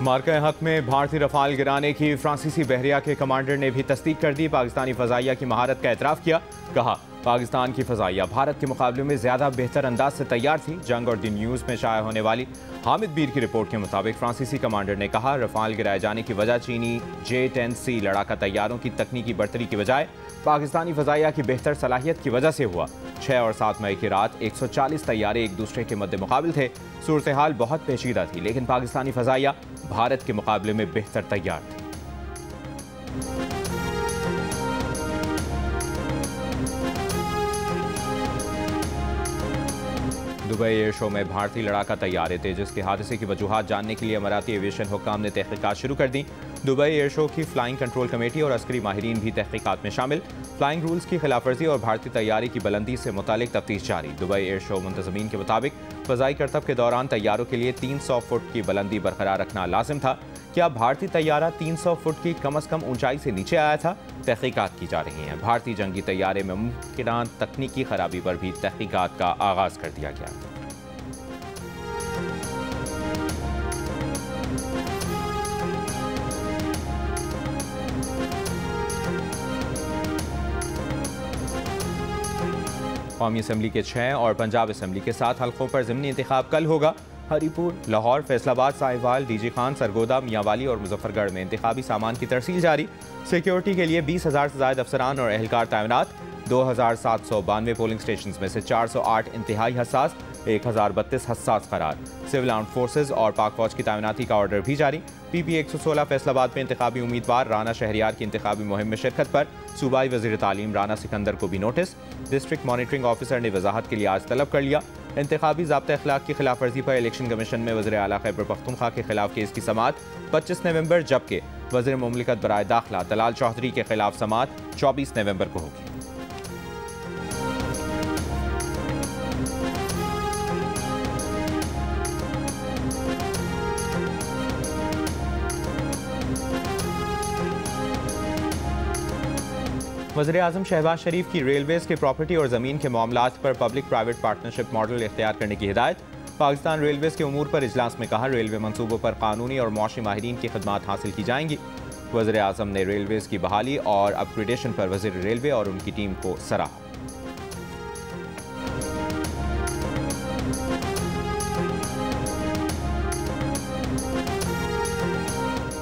मार्का हक में भारतीय रफाल गिराने की फ्रांसीसी बहरिया के कमांडर ने भी तस्दीक कर दी। पाकिस्तानी फ़ज़ाइया की महारत का एतराफ़ किया। कहा, पाकिस्तान की फ़ज़ाइया भारत के मुकाबले में ज़्यादा बेहतर अंदाज से तैयार थी। जंग और दी न्यूज़ में शाया होने वाली हामिद बीर की रिपोर्ट के मुताबिक फ्रांसीसी कमांडर ने कहा, रफाल गिराए जाने की वजह चीनी J-10C लड़ाका तैयारों की तकनीकी बर्तरी की बजाय पाकिस्तानी फ़ज़ाइया की बेहतर सलाहियत की वजह से हुआ। 6 और 7 मई की रात 140 तैयारे एक दूसरे के मद्दे मुकाबिल थे। सूरत हाल बहुत पेचीदा थी, लेकिन पाकिस्तानी फ़ज़ाइया भारत के मुकाबले में बेहतर तैयार थी। दुबई एयर शो में भारतीय लड़ाका तैयारे तेजस के हादसे की वजूहात जानने के लिए अमाराती एविएशन हुक्काम ने तहकीकात शुरू कर दी। दुबई एयर शो की फ्लाइंग कंट्रोल कमेटी और अस्करी माहिरीन भी तहकीकात में शामिल। फ्लाइंग रूल्स की खिलाफवर्जी और भारतीय तैयारी की बुलंदी से मुतालिक तफ्तीश जारी। दुबई एयर शो मुंतज़मीन के मुताबिक फ़ज़ाई करतब के दौरान तैयारों के लिए 300 फुट की बुलंदी बरकरार रखना लाजिम था। क्या भारतीय तैयारा 300 फुट की कम अज़ कम ऊंचाई से नीचे आया था? तहकीकात की जा रही हैं। भारतीय जंगी तैयारे में मुमकिन तकनीकी खराबी पर भी तहकीकात का आगाज़ कर दिया गया। कौमी असम्बली के 6 और पंजाब असम्बली के 7 हल्कों पर ज़िमनी इंतखाब कल होगा। हरीपुर, लाहौर, फैसलाबाद, साहिवाल, डीजी खान, सरगोदा, मियांवाली और मुजफ्फरगढ़ में इंतखाबी सामान की तरसील जारी। सिक्योरिटी के लिए 20,000 से ज़ायद अफसरान और एहलकार तैनात। 2,792 पोलिंग स्टेशन में से 408 इंतहाई हसास, 1,032 हसास करार। सिविल आर्म फोर्सेज और पाक फौज की तैनाती का ऑर्डर भी जारी। PP 116 फैसलाबाद में इंतखाबी उम्मीदवार राना शहरियार की इंतखाबी मुहिम में शिरकत पर सूबाई वज़ीर तालीम राना सिकंदर को भी नोटिस। डिस्ट्रिक्ट मॉनिटरिंग ऑफिसर ने वजाहत के लिए आज तलब कर लिया। इंतखाबी ज़ाब्ता अखलाक की खिलाफवर्जी पर इलेक्शन कमीशन में वज़ीर आला खैबर पख्तूनख्वा के खिलाफ केस की समाअत 25 नवंबर, जबकि वज़ीर मुमलिकत बराए दाखिला तलाल चौधरी के खिलाफ समाअत 24 नवंबर को होगी। वज़ीर-ए-आज़म शहबाज शरीफ की रेलवेज़ के प्रॉपर्टी और ज़मीन के मामलात पर पब्लिक प्राइवेट पार्टनरशिप मॉडल इख्तियार करने की हिदायत। पाकिस्तान रेलवेज़ के उमूर पर इजलास में कहा, रेलवे मनसूबों पर कानूनी और मौशी माहिरीन की खदमात हासिल की जाएंगी। वज़ीर-ए-आज़म ने रेलवेज़ की बहाली और अपग्रेडेशन पर वज़ीर रेलवे और उनकी टीम को सराहा।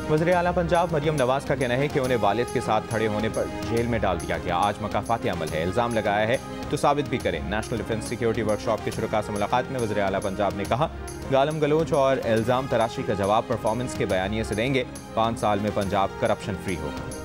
वज़ीर आला पंजाब मरियम नवाज का कहना है कि उन्हें वालिद के साथ खड़े होने पर जेल में डाल दिया गया। आज मकाफाती अमल है, इल्ज़ाम लगाया है तो साबित भी करें। नेशनल डिफेंस सिक्योरिटी वर्कशॉप के शुरुका से मुलाकात में वज़ीर आला पंजाब ने कहा, गालम गलोच और इल्ज़ाम तराशी का जवाब परफॉर्मेंस के बयानिए से देंगे। 5 साल में पंजाब करप्शन फ्री होगा।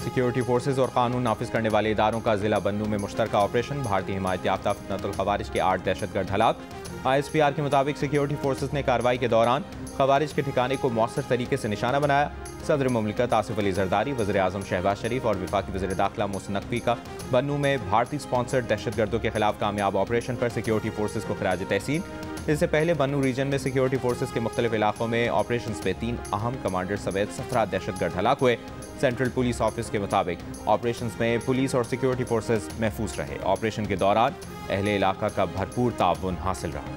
सिक्योरिटी फोर्सेज और कानून नाफिज करने वाले इदारों का जिला बन्नू में मुश्तरका ऑपरेशन। भारतीय हिमायत याफ्ता फितनतुल खवारिज के 8 दहशतगर्द हलाक। ISPR के मुताबिक सिक्योरिटी फोर्सेज ने कार्रवाई के दौरान खवारिज के ठिकाने को मौसर तरीके से निशाना बनाया। सदर मुमलिकत आसिफ अली जरदारी, वज़ीर-ए-आज़म शहबाज शरीफ और वफाकी वज़ीर दाखिला मोहसिन नकवी का बन्नू में भारतीय स्पॉन्सर्ड दहशतगर्दों के खिलाफ कामयाब ऑपरेशन पर सिक्योरिटी फोर्सेज को खराज तहसीन। इससे पहले बन्नू रीजन में सिक्योरिटी फोर्सेज के मुख्तलिफ इलाकों में ऑपरेशन में 3 अहम कमांडर समेत 17 दहशतगर्द हलाक हुए। सेंट्रल पुलिस ऑफिस के मुताबिक ऑपरेशन में पुलिस और सिक्योरिटी फोर्सेज महफूज रहे। ऑपरेशन के दौरान अहले इलाका का भरपूर ताउन हासिल रहा।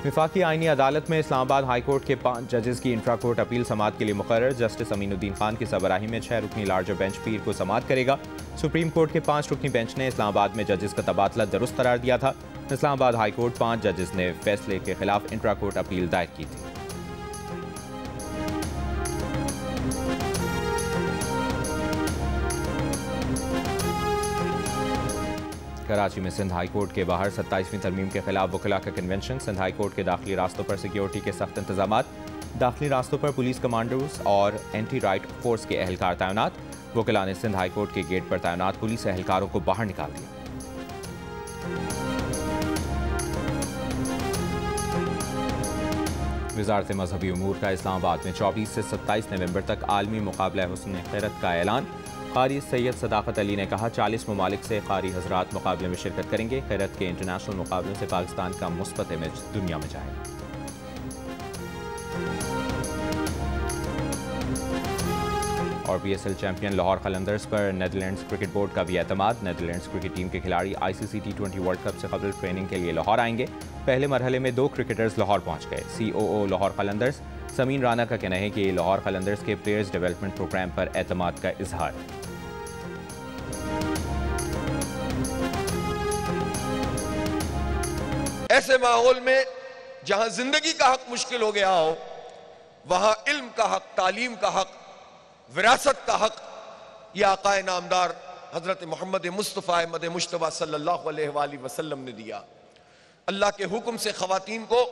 वफाकी आईनी अदालत में इस्लामाबाद हाई कोर्ट के 5 जजेस की इंट्रा कोर्ट अपील समाअत के लिए मुकर्रर। जस्टिस अमीनुद्दीन खान की सरबराही में 6 रुकनी लार्जर बेंच पीर को समाअत करेगा। सुप्रीम कोर्ट के 5 रुकनी बेंच ने इस्लामाबाद में जजेस का तबादला दुरुस्त करार दिया था। इस्लामाबाद हाई कोर्ट 5 जजेस ने फैसले के खिलाफ इंट्रा कोर्ट अपील दायर की थी। कराची में सिंध हाई कोर्ट के बाहर 27वीं तरमीम के खिलाफ वकीला का कन्वेंशन। सिंध हाई कोर्ट के दाखिली रास्तों पर सिक्योरिटी के सख्त इंतजाम। दाखिली रास्तों पर पुलिस कमांडोज और एंटी राइट फोर्स के एहलकार तैनात। वकीला ने सिंध हाई कोर्ट के गेट पर तैनात पुलिस एहलकारों को बाहर निकाल दिया। वज़ारत मजहबी उमूर का इस्लामाबाद में 24 से 27 नवंबर तक आलमी मुकाबला हुस्न खैरत का ऐलान। कारी सैयद सदाकत अली ने कहा 40 ममालिक से कारी हजरात मुकाबले में शिरकत करेंगे। खैरत के इंटरनेशनल मुकाबलों से पाकिस्तान का मुस्बत इमेज दुनिया में जाएगा। और PSL चैंपियन लाहौर कलंदर्स पर नेदरलैंड्स क्रिकेट बोर्ड का भी एतमाद। नेदरलैंड्स क्रिकेट टीम के खिलाड़ी ICC T20 वर्ल्ड कप से कबल ट्रेनिंग के लिए लाहौर आएंगे। पहले मरहले में 2 क्रिकेटर्स लाहौर पहुंच गए। COO लाहौर कलंदर्स समीन राना का कहना है कि लाहौर कलंदर्स के प्लेयर्स डेवलपमेंट प्रोग्राम पर एतमाद का इजहार। ऐसे माहौल में जहां जिंदगी का हक मुश्किल हो गया हो, वहां इल्म का हक, तालीम का हक, विरासत का हक ये आकाए नामदार हजरत मोहम्मद मुस्तफ़ा अहमद मुश्तबा सल्लल्लाहु अलैहि वसल्लम ने दिया। अल्लाह के हुक्म से ख़वातीन को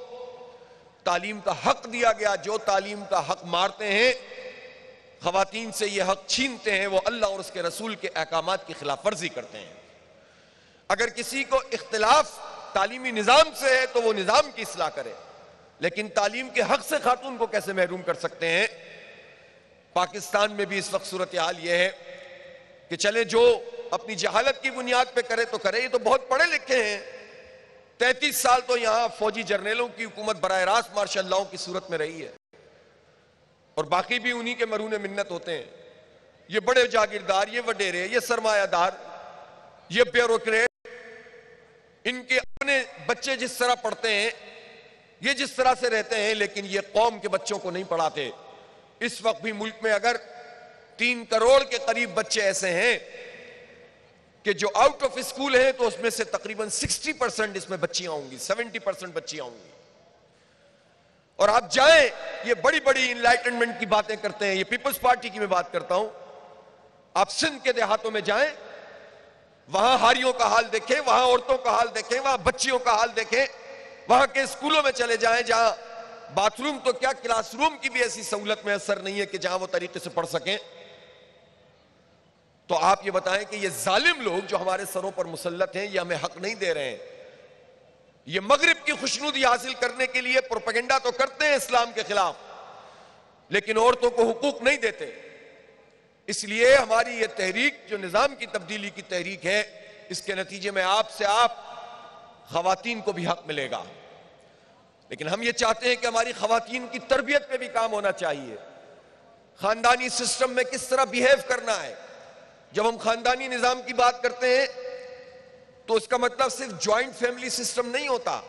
तालीम का हक दिया गया। जो तालीम का हक मारते हैं, ख़वातीन से ये हक छीनते हैं, वो अल्लाह और उसके रसूल के अहकामात की खिलाफ वर्जी करते हैं। अगर किसी को इख्तिलाफ तालीमी निज़ाम से है तो वो निज़ाम की इस्लाह करे, लेकिन तालीम के हक से खातून को कैसे महरूम कर सकते हैं। पाकिस्तान में भी इस वक्त सूरत हाल यह है कि चले जो अपनी जहालत की बुनियाद पे करे तो करे, ये तो बहुत पढ़े लिखे हैं। 33 साल तो यहां फौजी जर्नलों की हुकूमत बराह रास्त मार्शल लॉ की सूरत में रही है, और बाकी भी उन्हीं के मरून मिन्नत होते हैं। ये बड़े जागीरदार, ये वडेरे, ये सरमायादार, ये ब्यूरोक्रेट, इनके अपने बच्चे जिस तरह पढ़ते हैं, ये जिस तरह से रहते हैं, लेकिन ये कौम के बच्चों को नहीं पढ़ाते। इस वक्त भी मुल्क में अगर 3 करोड़ के करीब बच्चे ऐसे हैं कि जो आउट ऑफ स्कूल हैं, तो उसमें से तकरीबन 60% इसमें बच्चियां होंगी, 70% बच्चियां होंगी। और आप जाएं, ये बड़ी बड़ी इनलाइटनमेंट की बातें करते हैं, ये पीपल्स पार्टी की मैं बात करता हूं। आप सिंध के देहातों में जाएं, वहां हारियों का हाल देखें, वहां औरतों का हाल देखें, वहां बच्चियों का हाल देखें। वहां के स्कूलों में चले जाएं जहां बाथरूम तो क्या, क्लासरूम की भी ऐसी सहूलत में असर नहीं है कि जहां वो तरीके से पढ़ सकें। तो आप ये बताएं कि ये जालिम लोग जो हमारे सरों पर मुसल्लत हैं, ये हमें हक नहीं दे रहे हैं। ये मगरिब की खुशनुदी हासिल करने के लिए प्रोपेगेंडा तो करते हैं इस्लाम के खिलाफ, लेकिन औरतों को हुकूक नहीं देते। इसलिए हमारी ये तहरीक जो निजाम की तब्दीली की तहरीक है, इसके नतीजे में आपसे आप खवातीन को भी हक मिलेगा। लेकिन हम ये चाहते हैं कि हमारी खवातीन की तरबियत पे भी काम होना चाहिए। खानदानी सिस्टम में किस तरह बिहेव करना है। जब हम खानदानी निजाम की बात करते हैं तो उसका मतलब सिर्फ ज्वाइंट फैमिली सिस्टम नहीं होता।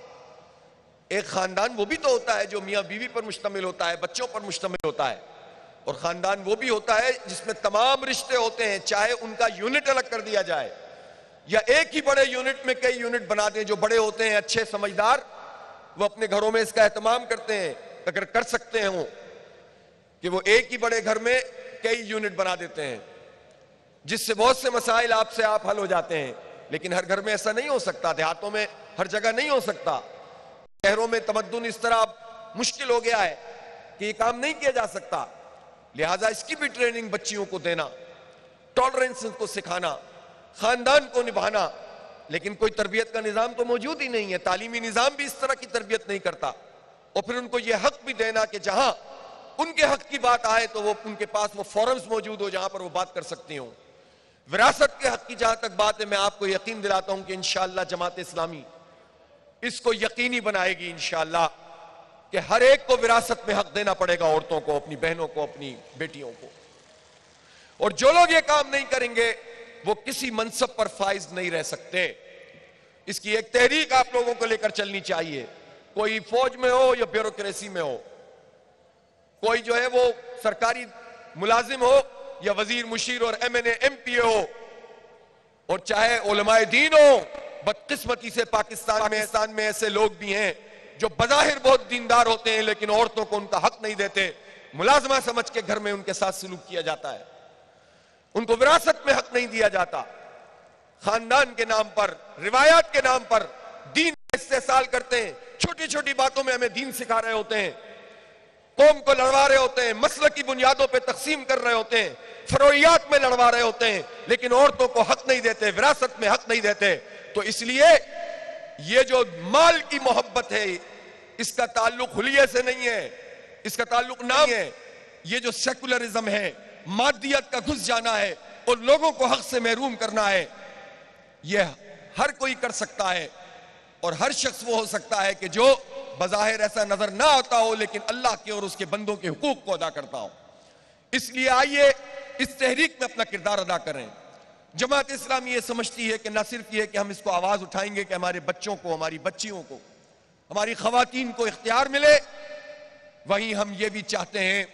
एक खानदान वो भी तो होता है जो मियां बीवी पर मुश्तमिल होता है, बच्चों पर मुश्तमिल होता है। और खानदान वो भी होता है जिसमें तमाम रिश्ते होते हैं, चाहे उनका यूनिट अलग कर दिया जाए या एक ही बड़े यूनिट में कई यूनिट बना दें। जो बड़े होते हैं, अच्छे समझदार, वो अपने घरों में इसका एहतमाम करते हैं। अगर कर सकते हैं कि वो एक ही बड़े घर में कई यूनिट बना देते हैं, जिससे बहुत से मसाइल आपसे आप हल हो जाते हैं। लेकिन हर घर में ऐसा नहीं हो सकता, देहातों में हर जगह नहीं हो सकता, शहरों में तमद्दुन इस तरह मुश्किल हो गया है कि ये काम नहीं किया जा सकता। लिहाजा इसकी भी ट्रेनिंग बच्चियों को देना, टॉलरेंस को सिखाना, खानदान को निभाना। लेकिन कोई तरबियत का निजाम तो मौजूद ही नहीं है। तालीमी निजाम भी इस तरह की तरबियत नहीं करता। और फिर उनको यह हक भी देना कि जहां उनके हक की बात आए तो वो उनके पास वो फोरम्स मौजूद हो जहां पर वो बात कर सकती हो। विरासत के हक की जहां तक बात है, मैं आपको यकीन दिलाता हूं कि इंशाअल्लाह जमात इस्लामी इसको यकीनी बनाएगी इंशाअल्लाह कि हर एक को विरासत में हक देना पड़ेगा, औरतों को, अपनी बहनों को, अपनी बेटियों को। और जो लोग ये काम नहीं करेंगे वो किसी मनसब पर फाइज नहीं रह सकते। इसकी एक तहरीक आप लोगों को लेकर चलनी चाहिए। कोई फौज में हो या ब्यूरोक्रेसी में हो, कोई जो है वो सरकारी मुलाजिम हो या वजीर मुशीर और MNA MPA हो, और चाहे उलमाए दीन हो। बदकिस्मती से पाकिस्तान में ऐसे लोग भी हैं जो बज़ाहिर बहुत दीनदार होते हैं, लेकिन औरतों को उनका हक नहीं देते। मुलाजमा समझ के घर में उनके साथ सलूक किया जाता है, उनको विरासत में हक नहीं दिया जाता। खानदान के नाम पर, रिवायात के नाम पर दीन का इस्तेसाल करते हैं। छोटी छोटी बातों में हमें दीन सिखा रहे होते हैं, कौम को लड़वा रहे होते हैं, मसलक की बुनियादों पे तकसीम कर रहे होते हैं, फरोइयात में लड़वा रहे होते हैं, लेकिन औरतों को हक नहीं देते, विरासत में हक नहीं देते। तो इसलिए ये जो माल की मोहब्बत है, इसका ताल्लुक हुलिये से नहीं है, इसका ताल्लुक नाम है। ये जो सेकुलरिज्म है, मादियत का घुस जाना है, उन लोगों को हक से महरूम करना है, यह हर कोई कर सकता है। और हर शख्स वो हो सकता है कि जो बज़ाहिर ऐसा नजर ना आता हो लेकिन अल्लाह के और उसके बंदों के हुकूक को अदा करता हो। इसलिए आइए इस तहरीक में अपना किरदार अदा करें। जमात इस्लामी ये समझती है कि न सिर्फ ये कि हम इसको आवाज उठाएंगे कि हमारे बच्चों को, हमारी बच्चियों को, हमारी खवातीन को इख्तियार मिले, वहीं हम ये भी चाहते हैं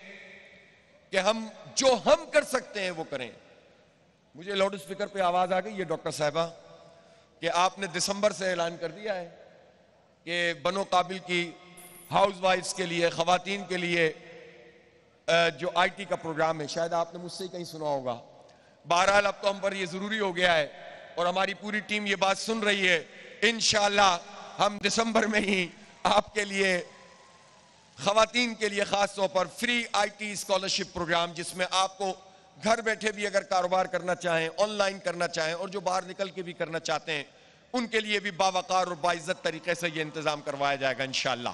कि हम जो हम कर सकते हैं वो करें। मुझे लाउड स्पीकर पे आवाज आ गई है डॉक्टर साहिबा कि आपने दिसंबर से ऐलान कर दिया है कि बनो काबिल की हाउस वाइफ्स के लिए, खवातीन के लिए जो IT का प्रोग्राम है, शायद आपने मुझसे ही कहीं सुना होगा। बहरहाल अब तो हम पर ये जरूरी हो गया है और हमारी पूरी टीम ये बात सुन रही है। इंशाअल्लाह हम दिसंबर में ही आपके लिए, खवातीन के लिए खास तौर पर फ्री IT स्कॉलरशिप प्रोग्राम, जिसमें आपको घर बैठे भी अगर कारोबार करना चाहें, ऑनलाइन करना चाहें और जो बाहर निकल के भी करना चाहते हैं, उनके लिए भी बावकार और बाइज्जत तरीके से ये इंतजाम करवाया जाएगा इंशाअल्लाह।